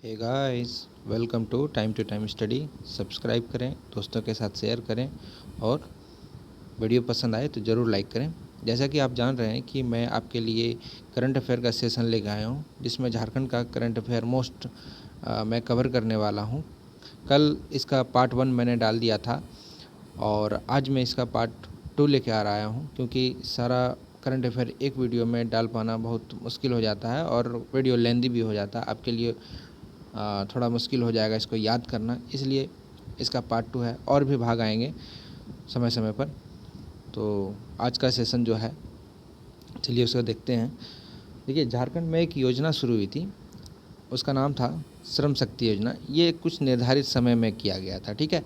Hey guys, welcome to Time Study. Subscribe करें, दोस्तों के साथ शेयर करें और वीडियो पसंद आए तो ज़रूर लाइक करें। जैसा कि आप जान रहे हैं कि मैं आपके लिए करंट अफेयर का सेशन लेकर आया हूं, जिसमें झारखंड का करंट अफेयर मैं कवर करने वाला हूं। कल इसका पार्ट 1 मैंने डाल दिया था और आज मैं इसका पार्ट 2 लेके आ रहा हूं, क्योंकि सारा करंट अफेयर एक वीडियो में डाल पाना बहुत मुश्किल हो जाता है और वीडियो लेंदी भी हो जाता है। आपके लिए थोड़ा मुश्किल हो जाएगा इसको याद करना, इसलिए इसका पार्ट 2 है। और भी भाग आएंगे समय समय पर। तो आज का सेशन जो है, चलिए उसको देखते हैं। देखिए, झारखंड में एक योजना शुरू हुई थी, उसका नाम था श्रम शक्ति योजना। ये कुछ निर्धारित समय में किया गया था, ठीक है।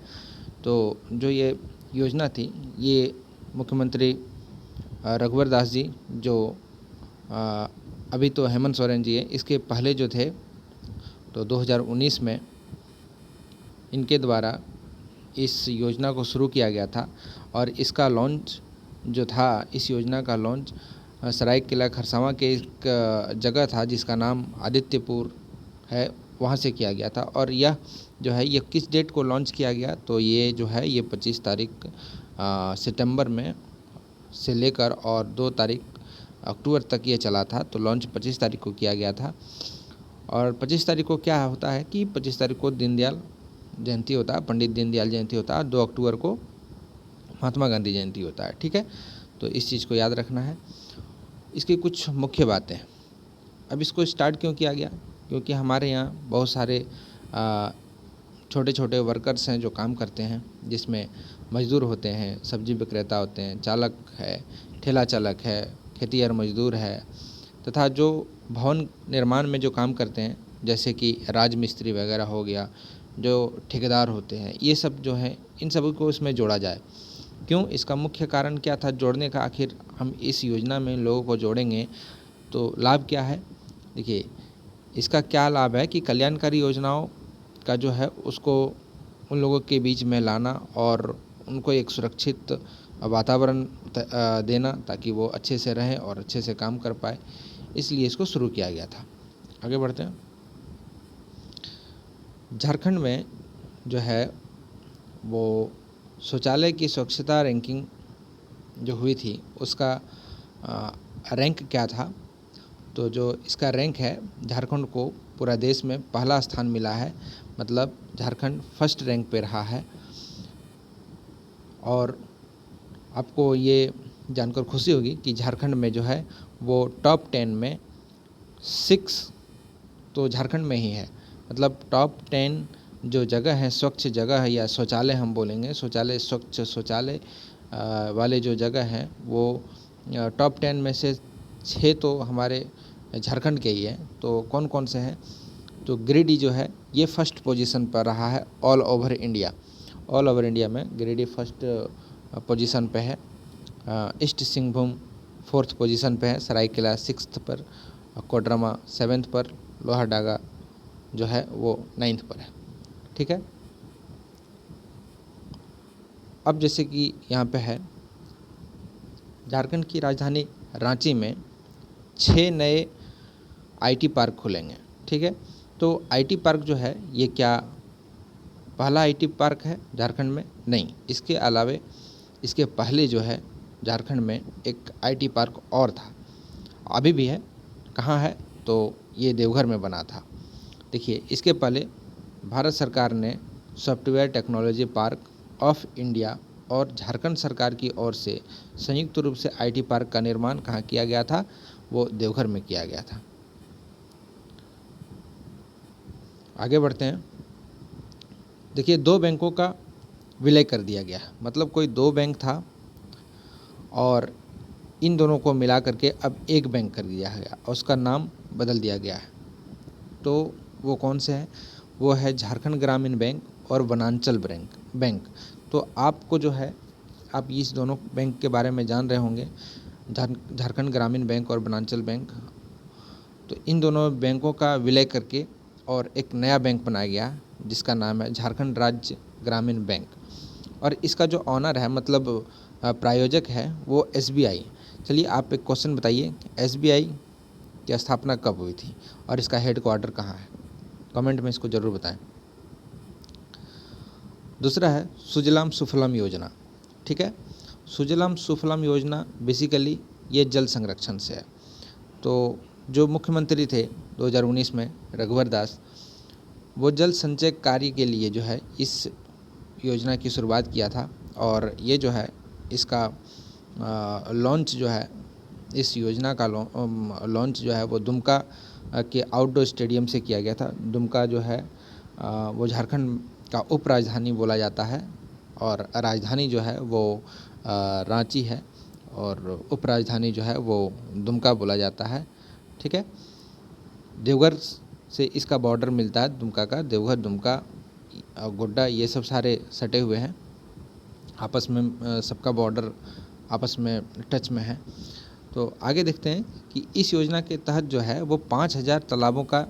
तो जो ये योजना थी, ये मुख्यमंत्री रघुवर दास जी, जो अभी तो हेमंत सोरेन जी है, इसके पहले जो थे, तो 2019 में इनके द्वारा इस योजना को शुरू किया गया था। और इसका लॉन्च जो था, इस योजना का लॉन्च सरायकेला खरसावां के एक जगह था जिसका नाम आदित्यपुर है, वहाँ से किया गया था। और यह जो है, ये किस डेट को लॉन्च किया गया, तो ये जो है, ये 25 तारीख सितंबर में से लेकर और 2 तारीख अक्टूबर तक ये चला था। तो लॉन्च 25 तारीख को किया गया था। और 25 तारीख को क्या होता है कि 25 तारीख को दीनदयाल जयंती होता है, पंडित दीनदयाल जयंती होता है। 2 अक्टूबर को महात्मा गांधी जयंती होता है, ठीक है। तो इस चीज़ को याद रखना है। इसकी कुछ मुख्य बातें। अब इसको स्टार्ट क्यों किया गया, क्योंकि हमारे यहाँ बहुत सारे छोटे छोटे वर्कर्स हैं जो काम करते हैं, जिसमें मजदूर होते हैं, सब्जी विक्रेता होते हैं, चालक है, ठेला चालक है, खेतिहर मजदूर है, तथा जो भवन निर्माण में जो काम करते हैं, जैसे कि राजमिस्त्री वगैरह हो गया, जो ठेकेदार होते हैं, ये सब जो है, इन सभी को इसमें जोड़ा जाए। क्यों, इसका मुख्य कारण क्या था जोड़ने का? आखिर हम इस योजना में लोगों को जोड़ेंगे तो लाभ क्या है? देखिए, इसका क्या लाभ है कि कल्याणकारी योजनाओं का जो है, उसको उन लोगों के बीच में लाना और उनको एक सुरक्षित वातावरण देना, ताकि वो अच्छे से रहें और अच्छे से काम कर पाए। इसलिए इसको शुरू किया गया था। आगे बढ़ते हैं। झारखंड में जो है, वो शौचालय की स्वच्छता रैंकिंग जो हुई थी, उसका रैंक क्या था? तो जो इसका रैंक है, झारखंड को पूरा देश में पहला स्थान मिला है, मतलब झारखंड फर्स्ट रैंक पे रहा है। और आपको ये जानकर खुशी होगी कि झारखंड में जो है, वो टॉप 10 में 6 तो झारखंड में ही है। मतलब टॉप 10 जो जगह है, स्वच्छ जगह है, या शौचालय हम बोलेंगे, शौचालय, स्वच्छ शौचालय वाले जो जगह हैं, वो टॉप 10 में से 6 तो हमारे झारखंड के ही हैं। तो कौन कौन से हैं? तो गिरिडीह जो है, ये फर्स्ट पोजीशन पर रहा है all over India. All over India में गिरिडीह फर्स्ट पोजीशन पे है। ईस्ट सिंहभूम 4th पोजीशन पे है, सरायकेला 6th पर, कोडरमा 7th पर, लोहारदगा जो है वो 9th पर है, ठीक है। अब जैसे कि यहाँ पे है, झारखंड की राजधानी रांची में 6 नए आईटी पार्क खुलेंगे, ठीक है। तो आईटी पार्क जो है, ये क्या पहला आईटी पार्क है झारखंड में? नहीं, इसके अलावे इसके पहले जो है, झारखंड में एक आईटी पार्क और था, अभी भी है। कहाँ है? तो ये देवघर में बना था। देखिए, इसके पहले भारत सरकार ने software technology park of India और झारखंड सरकार की ओर से संयुक्त रूप से आईटी पार्क का निर्माण कहाँ किया गया था? वो देवघर में किया गया था। आगे बढ़ते हैं। देखिए, 2 बैंकों का विलय कर दिया गया। मतलब कोई 2 बैंक था और इन दोनों को मिला करके अब एक बैंक कर दिया गया और उसका नाम बदल दिया गया है। तो वो कौन से हैं? वो है झारखंड ग्रामीण बैंक और वनांचल बैंक। तो आपको जो है, आप इस दोनों बैंक के बारे में जान रहे होंगे, झारखंड ग्रामीण बैंक और वनांचल बैंक। तो इन दोनों बैंकों का विलय करके और एक नया बैंक बनाया गया, जिसका नाम है झारखंड राज्य ग्रामीण बैंक। और इसका जो ऑनर है, मतलब प्रायोजक है, वो एसबीआई। चलिए, आप एक क्वेश्चन बताइए, एसबीआई की स्थापना कब हुई थी और इसका हेड क्वार्टर कहाँ है? कमेंट में इसको ज़रूर बताएं। दूसरा है सुजलाम सुफलाम योजना। ठीक है, सुजलाम सुफलाम योजना बेसिकली ये जल संरक्षण से है। तो जो मुख्यमंत्री थे 2019 में रघुवर दास, वो जल संचय कार्य के लिए जो है इस योजना की शुरुआत किया था। और ये जो है इसका लॉन्च जो है, इस योजना का लॉन्च जो है वो दुमका के आउटडोर स्टेडियम से किया गया था। दुमका जो है वो झारखंड का उप राजधानी बोला जाता है और राजधानी जो है वो रांची है और उप राजधानी जो है वो दुमका बोला जाता है। ठीक है, देवघर से इसका बॉर्डर मिलता है दुमका का। देवघर, दुमका, गोड्डा ये सब सारे सटे हुए हैं आपस में, सबका बॉर्डर आपस में टच में है। तो आगे देखते हैं कि इस योजना के तहत जो है वो 5000 तालाबों का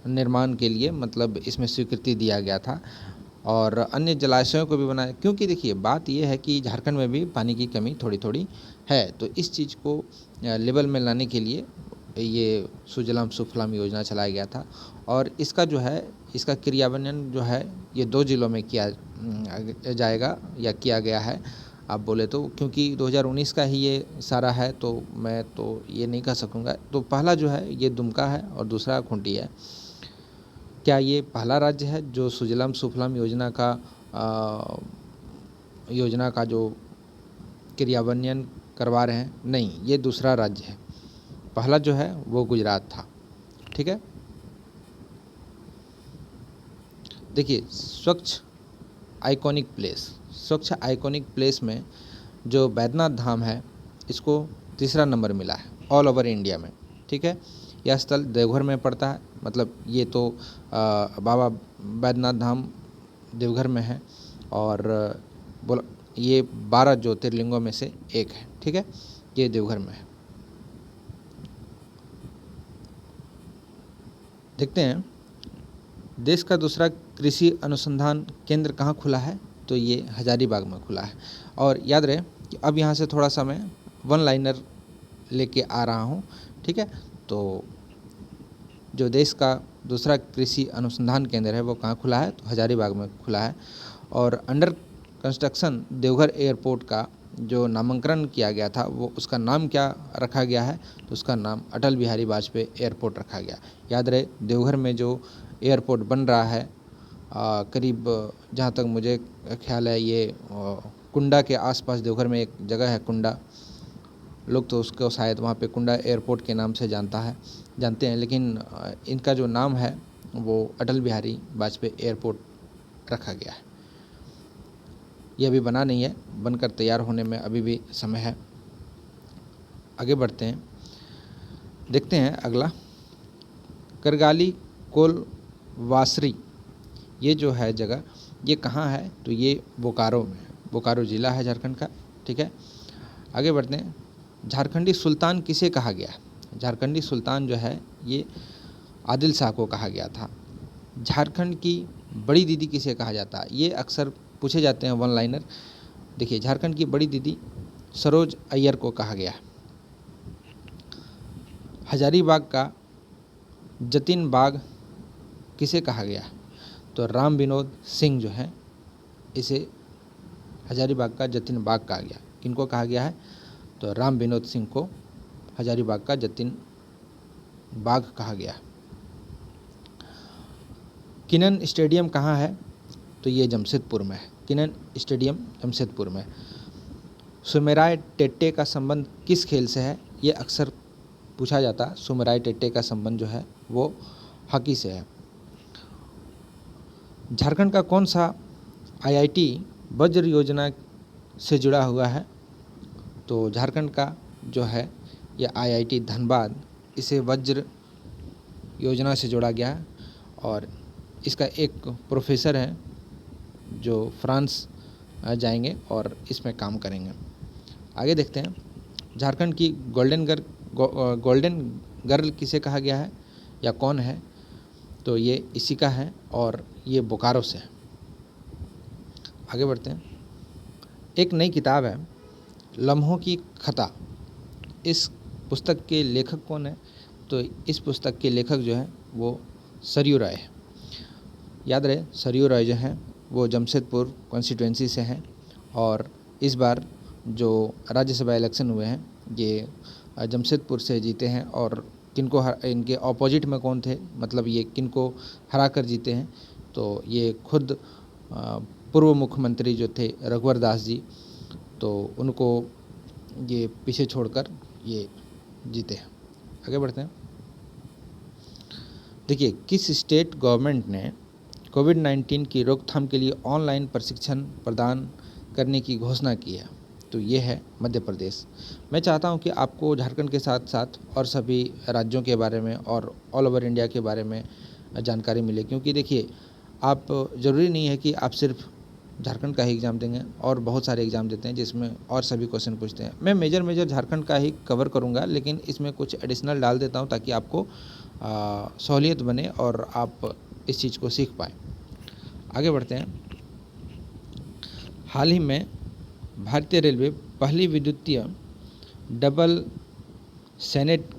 निर्माण के लिए मतलब इसमें स्वीकृति दिया गया था और अन्य जलाशयों को भी बनाया। क्योंकि देखिए बात यह है कि झारखंड में भी पानी की कमी थोड़ी थोड़ी है, तो इस चीज़ को लेवल में लाने के लिए ये सुजलाम सुफलाम योजना चलाया गया था। और इसका जो है इसका क्रियान्वयन जो है ये 2 जिलों में किया जाएगा या किया गया है आप बोले तो, क्योंकि 2019 का ही ये सारा है तो मैं तो ये नहीं कह सकूँगा। तो पहला जो है ये दुमका है और दूसरा खूंटी है। क्या ये पहला राज्य है जो सुजलाम सुफलाम योजना का जो क्रियान्वयन करवा रहे हैं? नहीं, ये दूसरा राज्य है। पहला जो है वो गुजरात था। ठीक है, देखिए स्वच्छ आइकॉनिक प्लेस में जो बैद्यनाथ धाम है इसको तीसरा नंबर मिला है ऑल ओवर इंडिया में। ठीक है, यह स्थल देवघर में पड़ता है, मतलब ये तो बाबा बैद्यनाथ धाम देवघर में है और बोला ये 12 ज्योतिर्लिंगों में से एक है। ठीक है, ये देवघर में है। देखते हैं देश का दूसरा कृषि अनुसंधान केंद्र कहाँ खुला है? तो ये हजारीबाग में खुला है। और याद रहे कि अब यहाँ से थोड़ा सा मैं वन लाइनर लेके आ रहा हूँ। ठीक है, तो जो देश का दूसरा कृषि अनुसंधान केंद्र है वो कहाँ खुला है? तो हजारीबाग में खुला है। और अंडर कंस्ट्रक्शन देवघर एयरपोर्ट का जो नामकरण किया गया था वो उसका नाम क्या रखा गया है? तो उसका नाम अटल बिहारी वाजपेयी एयरपोर्ट रखा गया। याद रहे देवघर में जो एयरपोर्ट बन रहा है करीब जहाँ तक मुझे ख्याल है ये कुंडा के आसपास देवघर में एक जगह है कुंडा, लोग तो उसको शायद वहाँ पे कुंडा एयरपोर्ट के नाम से जानते हैं, लेकिन इनका जो नाम है वो अटल बिहारी वाजपेयी एयरपोर्ट रखा गया है। ये अभी बना नहीं है, बनकर तैयार होने में अभी भी समय है। आगे बढ़ते हैं, देखते हैं अगला करगाली कोलवासरी। ये जो है जगह ये कहाँ है? तो ये बोकारो में है। बोकारो ज़िला है झारखंड का। ठीक है, आगे बढ़ते हैं। झारखंडी सुल्तान किसे कहा गया? झारखंडी सुल्तान जो है ये आदिल शाह को कहा गया था। झारखंड की बड़ी दीदी किसे कहा जाता है? ये अक्सर पूछे जाते हैं वन लाइनर। देखिए झारखंड की बड़ी दीदी सरोज अय्यर को कहा गया। हजारीबाग का जतिन बाग किसे कहा गया? तो राम विनोद सिंह जो है इसे हजारीबाग का जतिन बाग कहा गया। किनको कहा गया है? तो राम विनोद सिंह को हजारीबाग का जतिन बाग कहा गया। किनन स्टेडियम कहाँ है? तो ये जमशेदपुर में है। किनन स्टेडियम जमशेदपुर में। सुमेराय टेट्टे का संबंध किस खेल से है? ये अक्सर पूछा जाता है। सुमेराय टेट्टे का संबंध जो है वो हॉकी से है। झारखंड का कौन सा आईआईटी वज्र योजना से जुड़ा हुआ है? तो झारखंड का जो है ये आईआईटी धनबाद, इसे वज्र योजना से जोड़ा गया है और इसका एक प्रोफेसर है जो फ्रांस जाएंगे और इसमें काम करेंगे। आगे देखते हैं झारखंड की गोल्डन गर्ल किसे कहा गया है या कौन है? तो ये इसी का है और ये बोकारो से है। आगे बढ़ते हैं। एक नई किताब है लम्हों की खता। इस पुस्तक के लेखक कौन है? तो इस पुस्तक के लेखक जो है वो सरयू राय है। याद रहे सरयू रॉय जो हैं वो जमशेदपुर कॉन्स्टिट्यूंसी से हैं और इस बार जो राज्यसभा इलेक्शन हुए हैं ये जमशेदपुर से जीते हैं। और किनको इनके ऑपोजिट में कौन थे, मतलब ये किनको हरा कर जीते हैं, तो ये खुद पूर्व मुख्यमंत्री जो थे रघुवर दास जी, तो उनको ये पीछे छोड़कर ये जीते हैं। आगे बढ़ते हैं। देखिए, किस स्टेट गवर्नमेंट ने कोविड-19 की रोकथाम के लिए ऑनलाइन प्रशिक्षण प्रदान करने की घोषणा की है? तो ये है मध्य प्रदेश। मैं चाहता हूँ कि आपको झारखंड के साथ साथ और सभी राज्यों के बारे में और ऑल ओवर इंडिया के बारे में जानकारी मिले, क्योंकि देखिए, आप ज़रूरी नहीं है कि आप सिर्फ झारखंड का ही एग्ज़ाम देंगे, और बहुत सारे एग्ज़ाम देते हैं जिसमें और सभी क्वेश्चन पूछते हैं। मैं मेजर झारखंड का ही कवर करूँगा, लेकिन इसमें कुछ एडिशनल डाल देता हूँ ताकि आपको सहूलियत बने और आप इस चीज़ को सीख पाएँ। आगे बढ़ते हैं। हाल ही में भारतीय रेलवे पहली विद्युतीय डबल सेनेट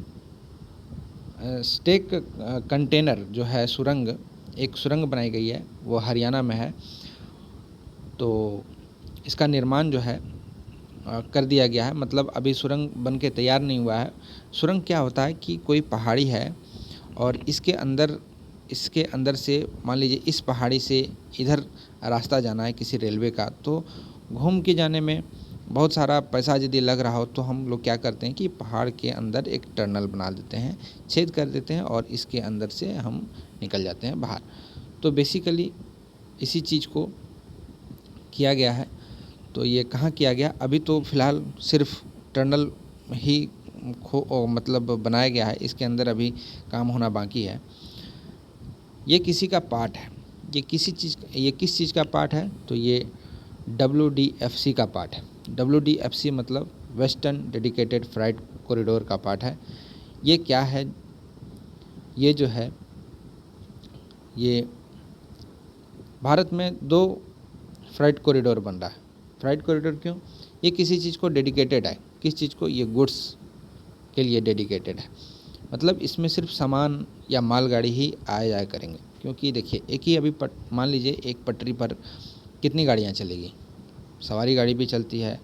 स्टेक कंटेनर जो है एक सुरंग बनाई गई है, वो हरियाणा में है। तो इसका निर्माण जो है कर दिया गया है, मतलब अभी सुरंग बन के तैयार नहीं हुआ है। सुरंग क्या होता है कि कोई पहाड़ी है और इसके अंदर से मान लीजिए इस पहाड़ी से इधर रास्ता जाना है किसी रेलवे का, तो घूम के जाने में बहुत सारा पैसा यदि लग रहा हो तो हम लोग क्या करते हैं कि पहाड़ के अंदर एक टनल बना देते हैं, छेद कर देते हैं और इसके अंदर से हम निकल जाते हैं बाहर। तो बेसिकली इसी चीज़ को किया गया है। तो ये कहाँ किया गया? अभी तो फ़िलहाल सिर्फ टनल ही मतलब बनाया गया है, इसके अंदर अभी काम होना बाकी है। ये किसी का पार्ट है, ये किस चीज़ का पार्ट है? तो ये WDFC का पार्ट है। WDFC मतलब वेस्टर्न डेडिकेटेड फ्राइट कॉरिडोर का पार्ट है। ये क्या है? ये जो है, ये भारत में 2 फ्राइट कॉरिडोर बन रहा है। फ्राइट कॉरिडोर क्यों? ये किसी चीज़ को डेडिकेटेड है। किस चीज़ को? ये गुड्स के लिए डेडिकेटेड है। मतलब इसमें सिर्फ सामान या मालगाड़ी ही आया जाया करेंगे, क्योंकि देखिए, एक ही अभी मान लीजिए एक पटरी पर कितनी गाड़ियाँ चलेगी? सवारी गाड़ी भी चलती है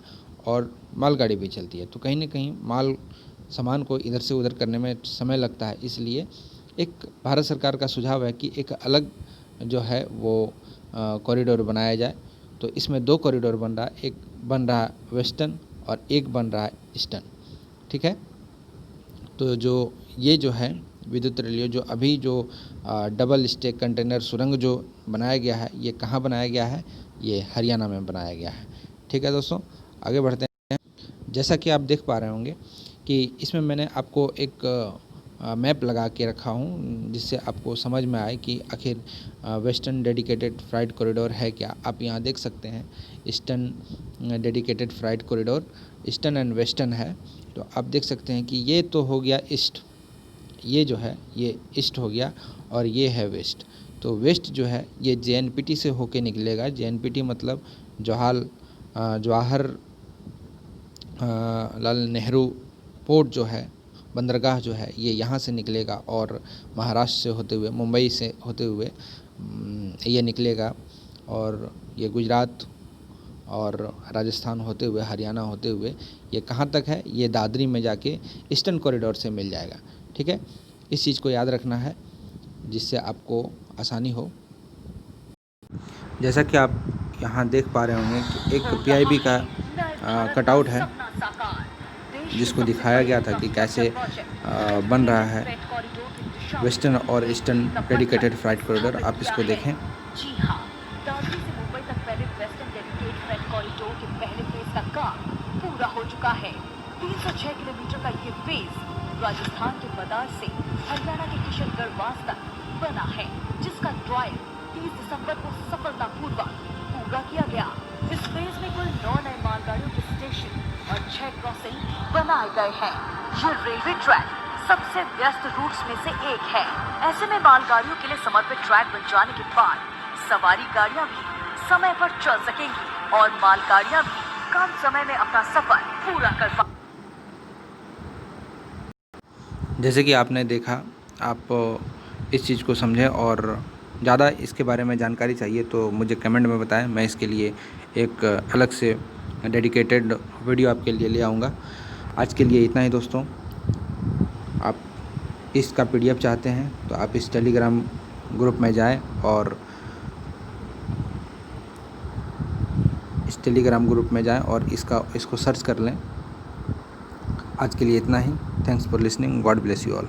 और मालगाड़ी भी चलती है, तो कहीं ना कहीं सामान को इधर से उधर करने में समय लगता है। इसलिए एक भारत सरकार का सुझाव है कि एक अलग जो है वो कॉरिडोर बनाया जाए। तो इसमें 2 कॉरिडोर बन रहा है, एक बन रहा है वेस्टर्न और एक बन रहा है ईस्टर्न। ठीक है। तो ये जो है विद्युत रेलवे, जो अभी जो डबल स्टेक कंटेनर सुरंग जो बनाया गया है, ये कहाँ बनाया गया है? ये हरियाणा में बनाया गया है। ठीक है दोस्तों, आगे बढ़ते हैं। जैसा कि आप देख पा रहे होंगे कि इसमें मैंने आपको एक मैप लगा के रखा हूँ, जिससे आपको समझ में आए कि आखिर वेस्टर्न डेडिकेटेड फ्राइट कॉरिडोर है क्या। आप यहाँ देख सकते हैं eastern dedicated freight corridor, eastern and western है। तो आप देख सकते हैं कि ये तो हो गया ईस्ट, ये जो है ये ईस्ट हो गया, और ये है वेस्ट। तो वेस्ट जो है ये JNPT से होके निकलेगा। JNPT मतलब जवाहर लाल नेहरू पोर्ट जो है, बंदरगाह जो है, ये यहाँ से निकलेगा और महाराष्ट्र से होते हुए, मुंबई से होते हुए ये निकलेगा, और ये गुजरात और राजस्थान होते हुए, हरियाणा होते हुए ये कहाँ तक है? ये दादरी में जाके ईस्टर्न कॉरिडोर से मिल जाएगा। ठीक है, इस चीज़ को याद रखना है जिससे आपको आसानी हो। जैसा कि आप यहाँ देख पा रहे होंगे कि एक PIB का कटआउट है, जिसको दिखाया गया था कि कैसे बन रहा है वेस्टर्न और ईस्टर्न डेडिकेटेड फ्राइट कॉरिडोर। आप इसको देखें। जी हाँ, दादरी से मुंबई तक फैले वेस्टर्न डेडिकेटेड फ्राइट कॉरिडोर के पहले फेज का काम पूरा हो चुका है। 306 किलोमीटर का ये फेज राजस्थान के मदार से हरियाणा के किशनगढ़ तक बना है, जिसका ट्रायल 30 दिसंबर को सफलतापूर्वक पूरा किया गया। इस फेज में कुल 9 नए मालगाड़ियों के स्टेशन और 6 क्रॉसिंग बनाए गए हैं। ये रेलवे ट्रैक सबसे व्यस्त रूट्स में से एक है। ऐसे में मालगाड़ियों के लिए समर्पित ट्रैक बन जाने के बाद सवारी गाड़ियां भी समय पर चल सकेंगी और मालगाड़ियां भी कम समय में अपना सफर पूरा कर पाएंगी। जैसे कि आपने देखा, आप इस चीज़ को समझें और ज़्यादा इसके बारे में जानकारी चाहिए तो मुझे कमेंट में बताएं, मैं इसके लिए एक अलग से डेडिकेटेड वीडियो आपके लिए ले आऊँगा। आज के लिए इतना ही दोस्तों। आप इसका PDF चाहते हैं तो आप इस टेलीग्राम ग्रुप में जाएं और इसको सर्च कर लें। आज के लिए इतना ही। Thanks for listening. God bless you all.